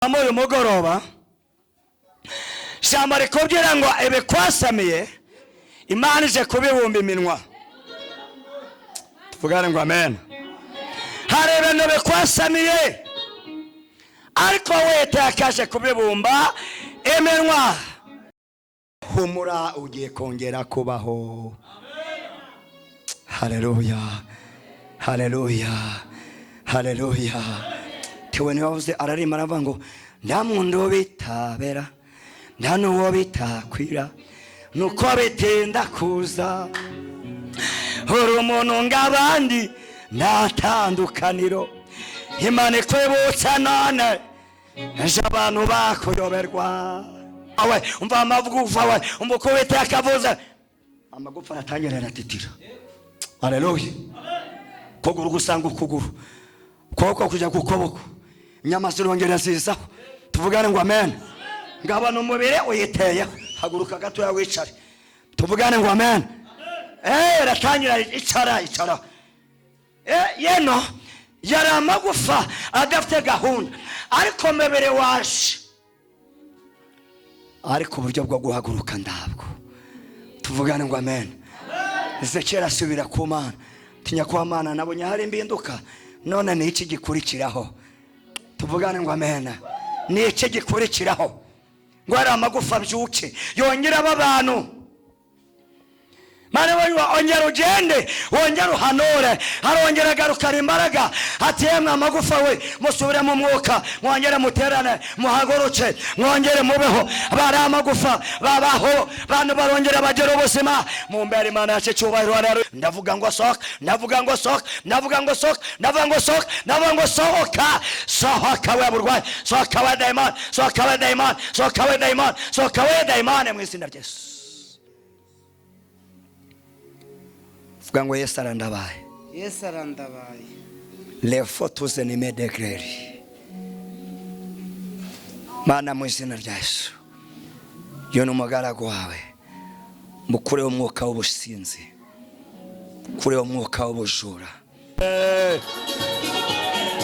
Uyu mugoroba shyamba rikubwira ngo ibikwasamiye Imana ije kubibumba iminwa. Tuvugane ngo amen. Hari ibintu bikwasamiye ariko wetakaje kubibumba iminwa. Humura ugiye kongera kubaho. Haleluya, haleluya, haleluya. Tewe ni wavuze ararima aravuga ngo nta muntu bitabera nta nuwo bitakwira nuko bitinda kuza uri umuntu ng'abandi nta tandukaniro. Imana ikwibutsa none ejo abantu bakuyoberwa. Awe umva amagufa we umva uko Uwiteka avuze amagufa aratangira aratitira. Haleluya. Kuguru gusanga ukuguru koko kujya kukoboko nyamasi rongera zisaho. Tuvugane ngo amen. Ngabana umubire uyiteye haguruka gato ya wicare. Tuvugane ngo amen. Ratangira icara. Yeno yari amagufa adafite gahunda ariko mebere washe ariko uburyo bwo guhaguruka ndabwo. Tuvugane ngo amen. Ezekera asubira ku Mana tinya kwa Mana nabonye hari imbinduka none ni iki gikurikiraho. Tuvugane ngo amen. Ni iki gikurikiraho ngo ari amagufa byuke yongera abantu. Mane ongera ugende wongera uhanore arongera garukara imbaraga ati yemwe amagufa we musubire mu mwuka mwongere muterane muhaguruke mwongere mubeho. Bari amagufa babaho bantu barongera bagera ubuzima mu mbere Imana yacu cyubahiro. Ndavuga ngo sohoka, ndavuga ngo sohoka, ndavuga ngo sohoka, ndavuga ngo sohoka, ndavuga ngo sohoka. Sohoka we burwayi, sohoka we daimon, sohoka we daimon, sohoka we daimon, sohoka we daimon mu izina rya Yesu. Vuga ngo Yesu arandabaye. Yesu arandabaye. Lefo tuze ni medegreri. Mana mu izina rya Yesu. Yo n'umugaragu wawe. Mukure umwuka w'ubusinzi. Kure umwuka w'ubujura.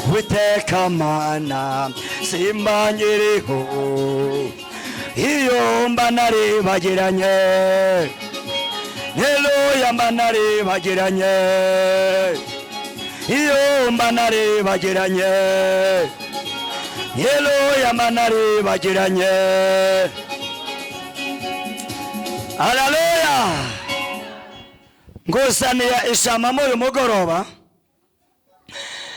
Uwiteka Mana simbangiriho. Iyo mba naribagiranye. Haleluya mba naribagiranye. Iyo mba naribagiranye. Haleluya mba naribagiranye. Haleluya. Ngusaniye ishama mu uyu mugoroba.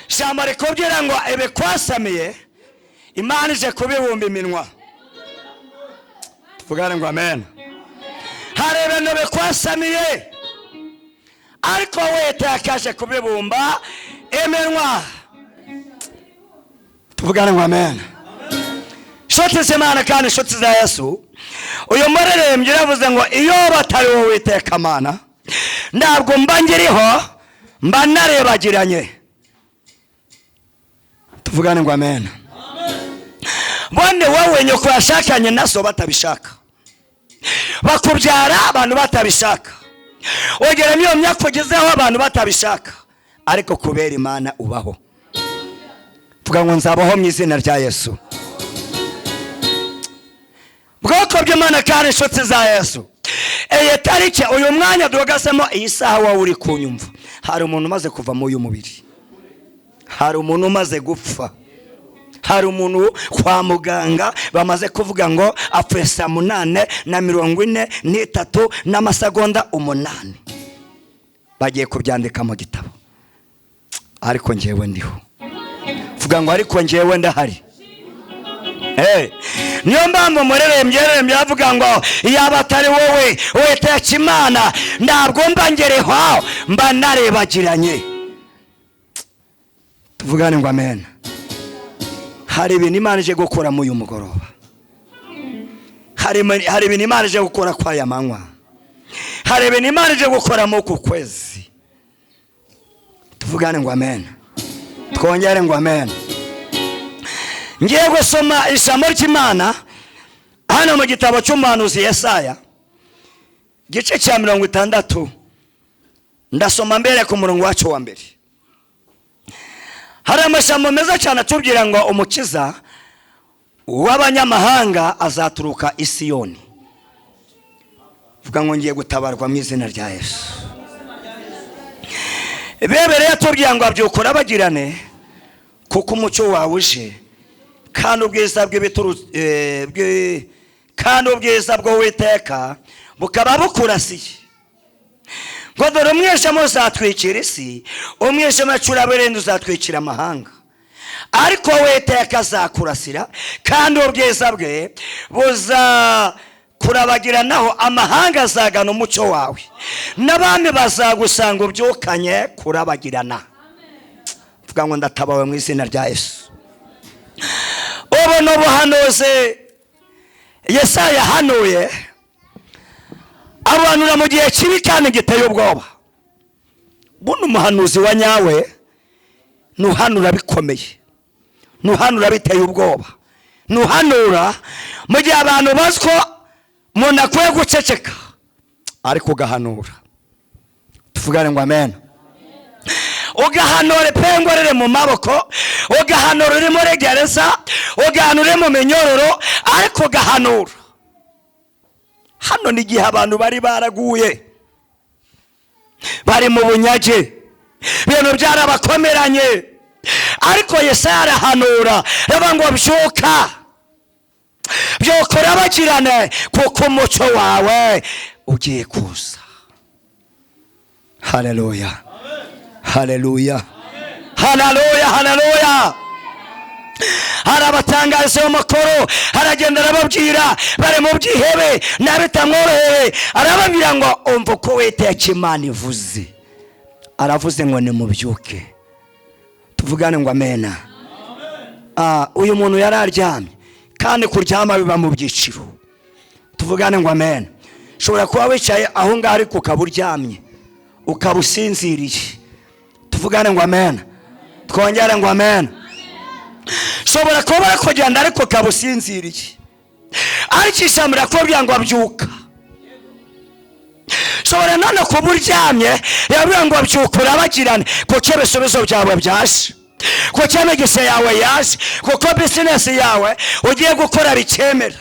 Shama rikubwira ngo ibikwasamiye Imana ije kubibumba iminwa. Tuvugane ngo amen. Hari ibintu bikwasamiye ariko wetakaje kubibumba iminwa. Tuvugane ngo amen. Shoti z'Imana kandi shoti za Yesu. Uyu muririmbyi yavuze ngo iyo batari wowe Uwiteka Mana ntabwo mba ngiriho mba narebagiranye. Tuvugane ngo amen. Bone wowe nyoko yashakanye naso batabishaka bakubyara abantu batabishaka ogera niyo myaka ugezeho abantu batabishaka ariko kubera Imana ubaho. Tuvuga ngo nzabaho mu izina rya Yesu. Bwoko bw'Imana kandi inshuti za Yesu. Tariki uyu mwanya duhagasemo iyi saha wawe uri kunyumva hari umuntu umaze kuva mu uyu mubiri. Hari umuntu umaze gupfa. Hari umuntu kwa muganga bamaze kuvuga ngo apfuye saa 8:43 n'amasegonda 8. Bagiye kubyandika mu gitabo ariko njyewe ndiho. Vuga ngo ariko njyewe ndahari. Niyo mpamvu muririmbyi avuga ngo yaba atari wowe Uwiteka Imana ntabwo mba ngereho mba narebagiranye. Tuvugane ngo amen. Hari ibintu Imana ije gukora mu uyu mugoroba. Hari ibintu Imana ije gukora kwa ya manywa. Hari ibintu Imana ije gukora mu ku kwezi. Tuvugane ngo amen. Twongere ngo amen. Ngiye gusoma ijambo ry'Imana hano mu gitabo cy'umuhanuzi Yesaya gice cya 60. Ndasoma mbere ku murongo wacu wa mbere. Hari amashamo meza cyane atubwira ngo umukiza uw'abanyamahanga azaturuka i Siyoni. Vuga ngo ngiye gutabarwa mu izina rya Yesu. Bebere yatubwiye ngo abyukura bagirane kuko umucyo wawe uje kandi ubwiza kandi ubwiza bwo witeka bukaba bukurasiye. Ngo dore umwijima uzatwikira isi, umwijima cyuraburende uzatwikira amahanga, ariko witeka azakurasira kandi ubwiza bwe buza kurabagiranaho. Amahanga azagana umucyo wawe, n'abami bazagusanga ubyukanye kurabagirana. Vuga ngo ndatabawe mu izina rya Yesu. Ubu n'ubuhanuzi Yesaya yahanuye, abanura mu gihe kibi kandi giteye ubwoba. Buno umuhanuzi wa nyawe nuhanura bikomeye, nuhanura biteye ubwoba, nuhanura mu gihe abantu baziko umuntu akwiye guceceka ariko ugahanura. Tuvugane ngo amen. Ugahanura pengorere mu maboko, ugahanura uri muri gereza, ugahanura mu minyororo, ariko ugahanura. Hano ni gihe abantu bari baraguye, bari mu bunyage, ibintu byarabakomeranye, ariko Yesaya arahanura reba ngo byuka, byokora bagirane kuko umucyo wawe ugiye kuza. Haleluya, haleluya, haleluya, haleluya. Harabatangaza amakuru, haragenda arababwira bari mu byihebe nabitamworoheye, arababwira ngo umva ko witeka Imana ivuze. Aravuze ngo ni mubyuke. Tuvugane ngo amena. Uyu muntu yararyamye kandi kuryama biba mu byiciro. Tuvugane ngo amen. Shobora kuba wicaye aho ngaho ariko ukaburyamye, ukabusinziriye. Tuvugane ngo amen. Twongere ngo amen. Shobora kuba barakugenda ariko ukabusinziriye, ariko ijambo rirakubwira ngo abyuka. Shobora none kuba uryamye yabwira ngo abyuka urabagirane kuko ibisubizo byawe byaje, kuko imigisha yawe yaje, kuko bizinesi yawe ugiye gukora bikemera.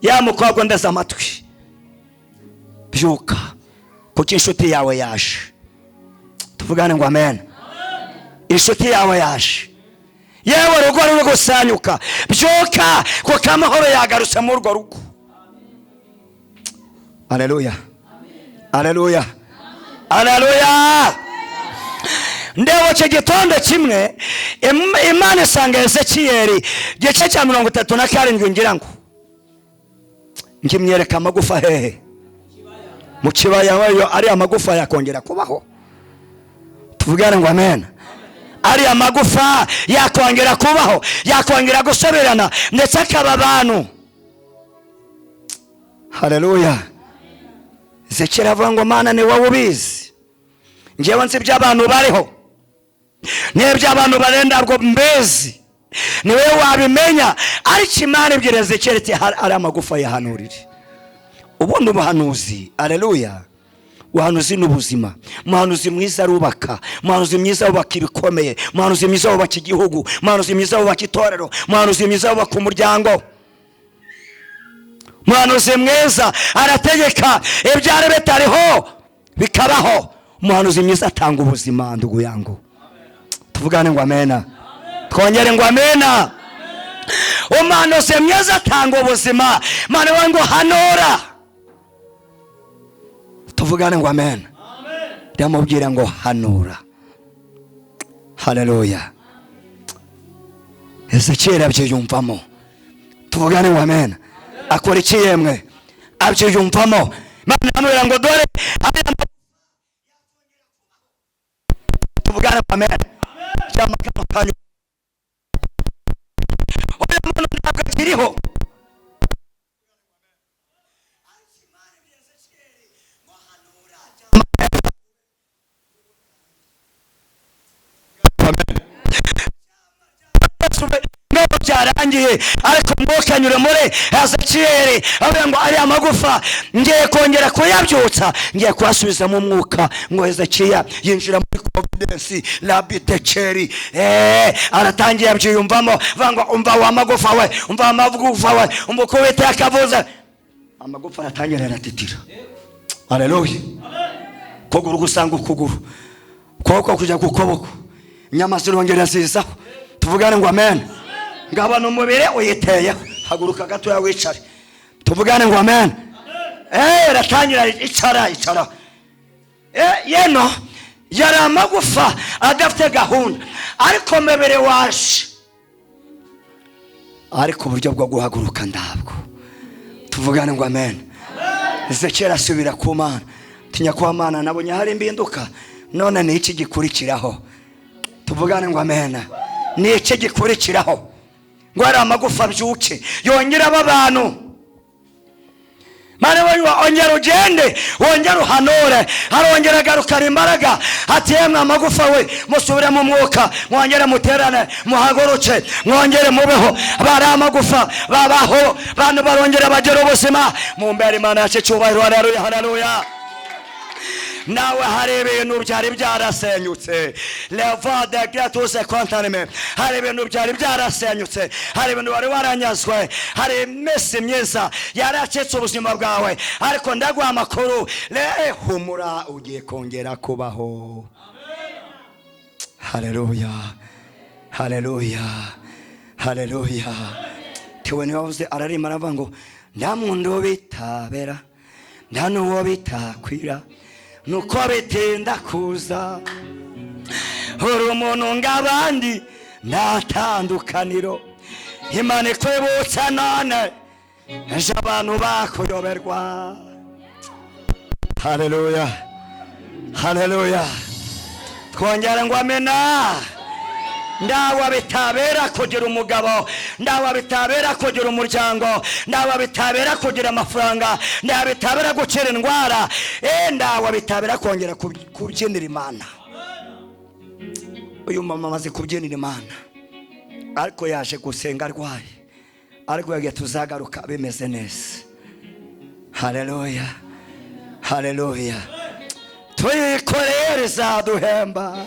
Ya mukobwa ndaza amatwi, byuka kuko inshuti yawe yaje. Tuvugane ngo amen. Inshuti yawe yaje, yewe rugo ruri gusanyuka, byuka kuko amahoro yagarutse mu urwo rugo. Haleluya, haleluya, haleluya. Ndewe cyo gitondo kimwe Imana isanga Ezekiyeli gice cya 37 ngira ngo ngimyereka amagufa hehe mu kibaya, wayo ari amagufa yakongera kubaho. Tuvugane ngo amen. Ari amagufa yakongera kubaho, yakongera gusoberana ndetse akaba abantu. Haleluya. Ezekiyeli avuga ngo Mana ni wowe ubizi, njyewe nzi by'abantu bariho, n'ibyo abantu barenda bwo mbezi ni wewe wabimenya. Ariko Imana ibwira Ezekiyeli iti ari amagufa yahanurire. Ubundi ubuhanuzi, haleluya, ubuhanuzi n'ubuzima. Umuhanuzi mwiza arubaka, umuhanuzi mwiza wubaka ibikomeye, umuhanuzi mwiza wubaka igihugu, umuhanuzi mwiza wubaka itorero, umuhanuzi mwiza wubaka umuryango. Umuhanuzi mwiza arategeka ibyari bitariho bikabaho. Umuhanuzi mwiza atanga ubuzima ndugu yangu. Tuvugane ngo amena. Twongere ngo amena. Umuhanuzi mwiza atanga ubuzima, Mana wangu hanura. Tuvugane ngo amen. Ndamubwira ngo hanura. Haleluya. Ezekiyeli abyiyumvamo. Tuvugane ngo amen. Akora iki yemwe? Abyiyumvamo. Mana amubwira ngo dore tuvugane ngo amen. Cyama kanyu. Oya muntu ntabwo kiriho. Amen. birarangiye, ariko mwuka anyura muri Ezekiyeli avuga ngo ari amagufa ngiye kongera kuyabyutsa, ngiye kuasubiza mu mwuka. Ngo Ezekiya yinjira muri confidence labitecheri, aratangiye abyiyumvamo, vango umva wa magufa we, umva amagufa we, umva ko wete akavuza, amagufa aratangira aratitira. Haleluya. Kuguru gusanga ukuguru, koko kujya kukoboko, nyama zirongera zizaho. Tuvugane ngo amen. Ngabana umubire uyiteye, haguruka gato ya wicare. Tuvugane ngo amen. Ratangira icara. Yeno yari amagufa adafite gahunda, ariko mebere waje, ariko uburyo bwo guhaguruka ndabwo. Tuvugane ngo amen. Ezekiyeli asubira ku Mana, tinya kwa Mana nabonye hari imbinduka, none ni iki gikurikiraho? Tuvugane ngo amen. Ni iki gikurikiraho? Ngo ari amagufa byuke yongera abantu. Mana wewe ongera ugende, wongera uhanure, harongera garukana imbaraga. Ati yemwe amagufa we, musubire mu mwuka, mwongere muterane, muhaguruke, mwongere mubeho. Bari amagufa babaho, bantu barongera bagera ubuzima. Mumbere Imana yacu cyubahiro. Haleluya, haleluya. Nawe hari ibintu byari byarasenyutse, leva de gratose kontanime, hari ibintu byari byarasenyutse, hari ibintu wari waranyazwe, hari imisi myiza yaracitse ubuzima bwawe, ariko ndaguha amakuru, humura ugiye kongera kubaho. Haleluya, haleluya, haleluya. Tiwe ni wavuze ararima aravuga ngo nta muntu bitabera, nta n'uwo bitakwira, nuko bitinda kuza, uri umuntu ng'abandi nta tandukaniro. Imana ikwibutsa none ejo abantu bakuyoberwa. Haleluya, haleluya. Twongera ngo amena. Ndawa bitabera kugira umugabo, ndawa bitabera kugira umuryango, ndawa bitabera kugira amafaranga, ndawa bitabera gukira indwara, ndawa bitabera kongera kubyinira Imana. Uyu mama amaze kubyinira Imana, ariko yaje gusenga arwaye, ariko yagiye tuzagaruka bimeze neza. Haleluya, haleluya. Tuyikorere zaduhemba,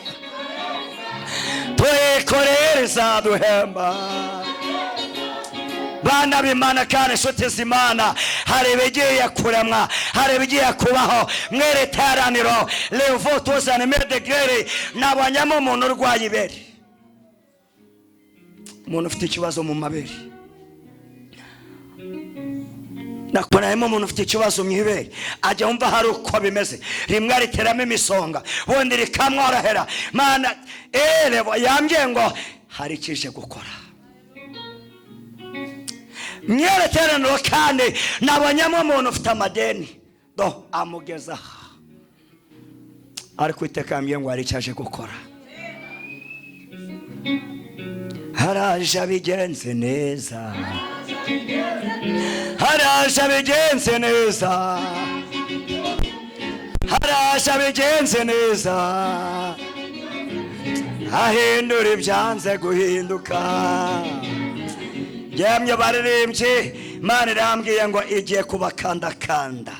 tuyikorere zaduhemba. Bana b'Imana kandi inshuti z'Imana, hari ibigiye kuremwa, hari ibigiye kubaho mwere teraniro levo tuzane medegere. Nabanyamo umuntu urwaye ibere, umuntu ufite ikibazo mu mabere, nakorayemo umuntu ufite ikibazo mu ibere, ajya umva hari uko bimeze, rimwe riteramo imisonga, ubundi rikamworohera. Mana yambwiye ngo hari ikije gukora mwere teraniro, kandi nabanyamo umuntu ufite amadeni do amugeza, ariko iteka yambwiye ngo hari icyaje gukora. Haraje abigenze neza, haraje abigenze neza, haraje abigenze neza, ahindura ibyanze guhinduka. Yemye baririmbye, Imana irambwiye ngo igiye kubakandakanda,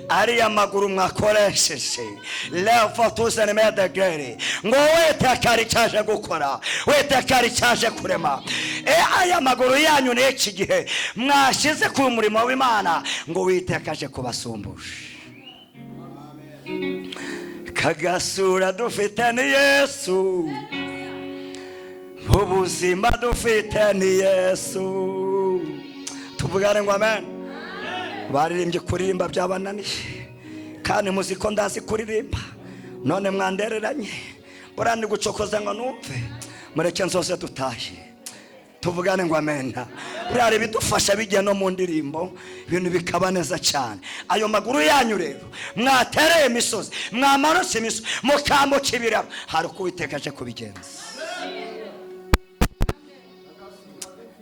ariya maguru mwakoresheje levo tuzane medegere, ngo wetekari cyaje gukora, wetekari cyaje kurema. Aya maguru yanyu n'iki gihe mwashize ku murimo w'Imana, ngo witekaje kubasumbusha. Kagasura dufite ni Yesu, ubuzima dufite ni Yesu. Tuvugane ngo amen. Baririmbye kuririmba byabananiye, kandi muziko ndazi kuririmba, none mwandereranye, urandi gucokoza ngo numve, mureke nzose dutahe. Tuvugane ngo amen. Burari bidufasha bijye no mu ndirimbo, ibintu bikaba neza cyane. Ayo maguru yanyu rero mwatereye imisozi, mwamarose imisozi, mukambo kibira, hari uko Uwitekaje kubigenza.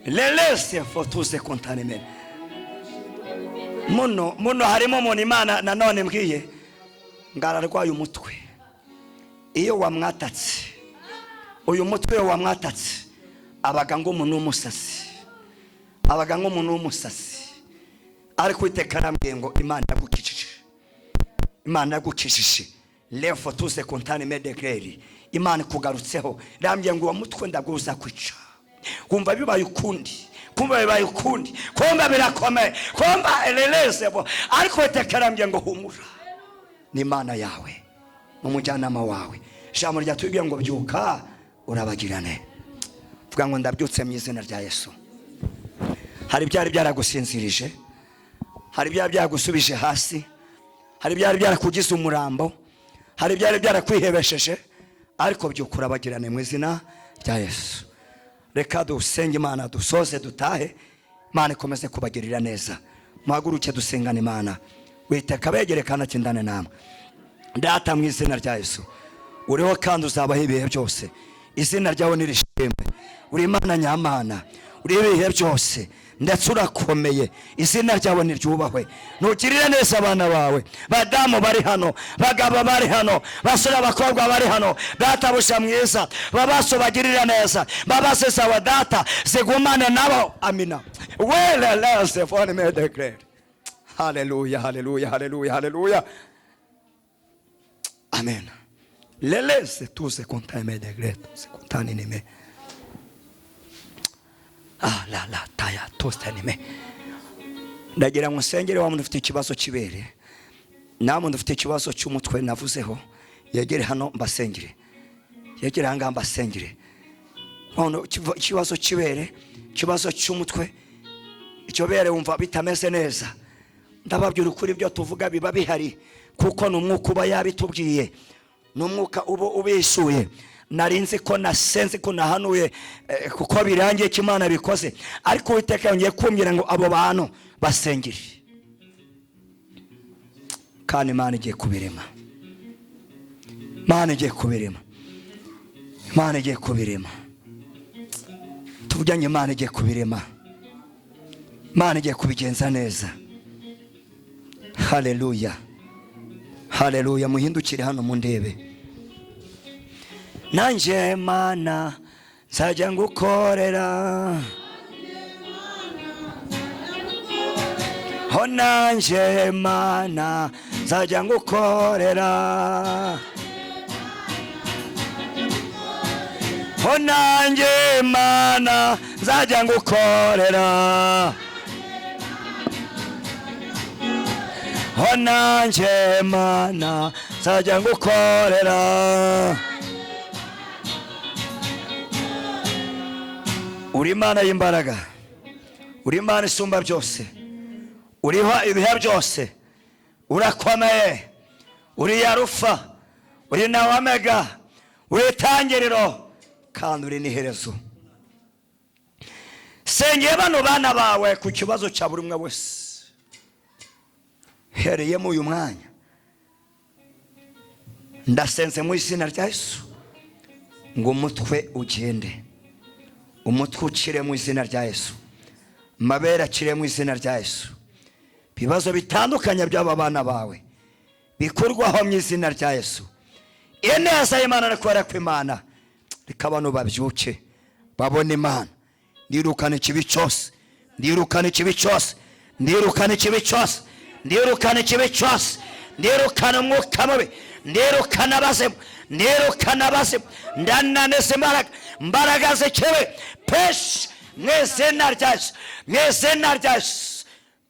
Lelese fotuze kontanime. Muno harimo umuntu Imana nanone mbwiye ngararwaye umutwe. Iyo wamwatatse, uyu mutwe wamwatatse, abaga ngo umuntu umusasi, abaga nk'umuntu w'umusasi, ariko Uwiteka arambwiye ngo Imana yagukijije, Imana yagukijije. Lefo tuze kontane medegreri, Imana kugarutseho. Rambye ngo uwo mutwe ndaguza kwica. Kumva bibaye ukundi, kumva bibaye ukundi, kumva birakomeye, kumva eleleze bo. Ariko Uwiteka arambye ngo humura, ni Imana yawe n'umujyanama wawe. Ijambo ryatubwiye ngo byuka urabagirane. Vuga ngo ndabyutse mu izina rya Yesu. Hari byari byaragusinzirije, hari byari byagusubije hasi, hari byari byarakugize umurambo, hari byari byarakwihebesheje, ariko byuka urabagirane mu izina rya Yesu. Reka dusenge Imana, dusoze dutahe. Imana ikomeze kubagirira neza. Muhaguruke dusengane Imana. Uwiteka begerekana kindane namwe. Data mu izina rya Yesu, uriho kandi uzabaho ibihe byose. Izina ryawe nirishimwe. Uri Imana nyamana, uri ibihe byose, ndetse urakomeye. Izina ryawe niryubahwe. Ntugirire neza abana bawe, badamu bari hano, bagabo bari hano, basore abakobwa bari hano. Data busha mwiza, babaso bagirira neza, babase zawe data zigumane nabo. Amina. Weleleze for me declare. Hallelujah, hallelujah, hallelujah, hallelujah. Amen. Leleze tuze kontame declare, tuze kontane nime. La taya tosta nime. Ndagira ngo nsengere wa muntu ufite ikibazo kibere, namwe ndufite ikibazo cy'umutwe navuzeho, yegere hano mbasengere. Yegere hanga mbasengere. Wano ikibazo kibere, ikibazo cy'umutwe, icyo bere wumva bitameze neza. Ndababyura ukuri byo tuvuga biba bihari, kuko n'umwuka uba yabitubwiye, n'umwuka ubo ubishuye. Narinzi ko nasenze ko nahanuye kuko birangiye cy'Imana bikoze, ariko Uwiteka yongeye kumbwira ngo abo bantu basengere. Kandi Imana igiye kubirema, Imana igiye kubirema, Imana igiye kubirema. Tuvuganye Imana igiye kubirema, Imana igiye kubigenza neza. Haleluya, haleluya. Muhindukire hano mundebe. Nanje Mana nzajya ngukorera, ho nanje Mana nzajya ngukorera, ho nanje Mana nzajya ngukorera, ho nanje Mana nzajya ngukorera. Uri Imana y'imbaraga, uri Imana isumba byose, uriho ibihe byose, urakomeye, uri Yarufa, uri na Omega, uri itangiriro kandi uri n'iherezo. Sengeye bano bana bawe ku kibazo cya buri umwe wese, hereye mu uyu mwanya. Ndasenze mu izina rya Yesu ngo umutwe ugende, umutwe ukire mu izina rya Yesu, mabere akire mu izina rya Yesu. Bibazo bitandukanye by'aba bana bawe bikurwaho mu izina rya Yesu. Ineza y'Imana n'ukora kw'Imana rikabano babyuke babone Imana. Ndirukana ikibi cyose, ndirukana ikibi cyose, ndirukana ikibi cyose, ndirukana ikibi cyose, ndirukana umwuka mubi, ndirukana abazimu, ndirukana abazimu, ndananeze imbaraga z'ikibi pesh mu izina rya Yesu, mu izina rya Yesu.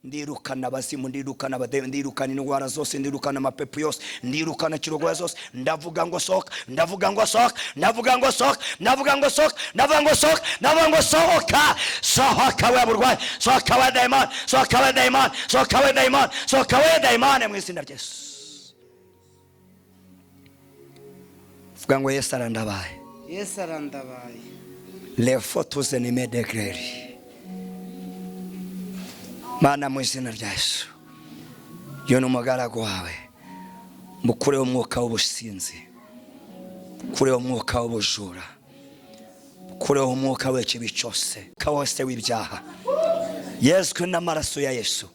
Ndirukana abazimu, ndirukana abadayimoni, ndirukana indwara zose, ndirukana amapepo yose, ndirukana kirogoya zose. Ndavuga ngo sohoka, ndavuga ngo sohoka, ndavuga ngo sohoka, ndavuga ngo sohoka, ndavuga ngo sohoka, ndavuga ngo sohoka. Sohoka we burwayi, sohoka we dayimoni, sohoka we dayimoni, sohoka we dayimoni, sohoka we dayimoni mu izina rya Yesu. Vuga ngo Yesu arandabaye, Yesu arandabaye. Lefo tuze ni medegreri. Mana mu izina rya Yesu, yo n'umugaragu wawe, mukure umwuka w'ubusinzi, mukure umwuka w'ubujura, mukure umwuka w'ikibi cyose, kawose w'ibyaha. Yesu n'amaraso ya Yesu,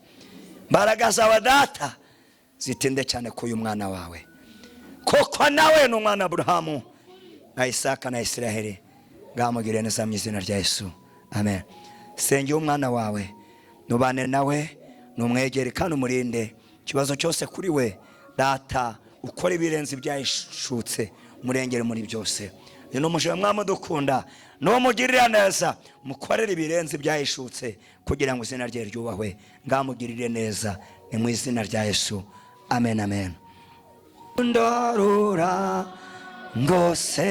mbaraga zawe data zitinde cyane ku uyu mwana wawe, kuko nawe n'umwana Aburahamu na Isaka na Isiraheli. Ngamugire neza mu izina rya Yesu, amen. sengera umwana wawe, nubane nawe, numwegere kandi umurinde ikibazo cyose kuri we. Data ukora ibirenze ibyahishutse, murengere muri byose. Ni n'umujiwe mwamudukunda, n'umugirira neza, mukorere ibirenze ibyahishutse kugira ngo izina rye ryubahwe. Ngamugirire neza, ni mu izina rya Yesu, amen amen. Ndarura ngose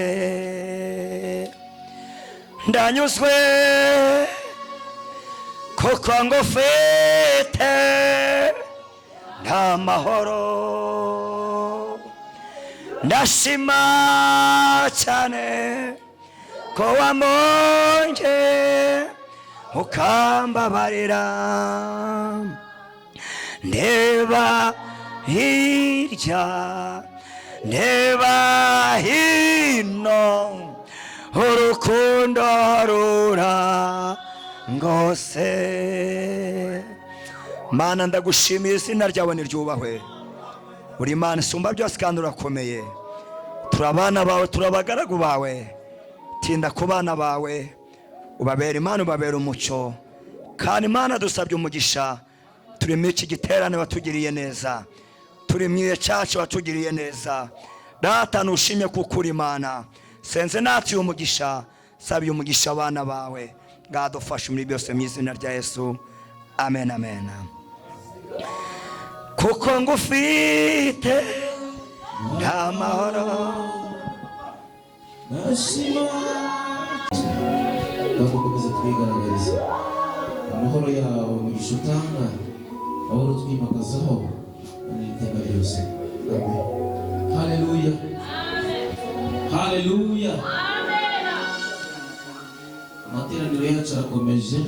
ndanyuzwe kuko ngufite nta mahoro, ndashima cyane ko wamonje ukambabarira. Ndeba hirya ndeba hino, urukundo rura ngose. Mana ndagushimiye, izina ryawe niryubahwe. Uri Imana isumba byose kandi urakomeye. Turabana bawe, turabagaragu bawe. Tinda ku bana bawe, ubabera Imana, ubabera umucyo. Kandi Imana dusabye umugisha, turi mu iki giterane watugiriye neza, turi mu iye cyacu watugiriye neza. Data nushimye kuko uri Imana. Senze natwe umugisha, sabiye umugisha abana bawe. Ngadufashe muri byose mu izina rya Yesu, amen amen. Kuko ngufite nta mahoro, ndashima bakomeza twigaragariza amahoro yawe, umugisha utanga ahora twimakazaho n'iteka ryose. Amen. Haleluya, haleluya. Amateraniro yacu arakomeje.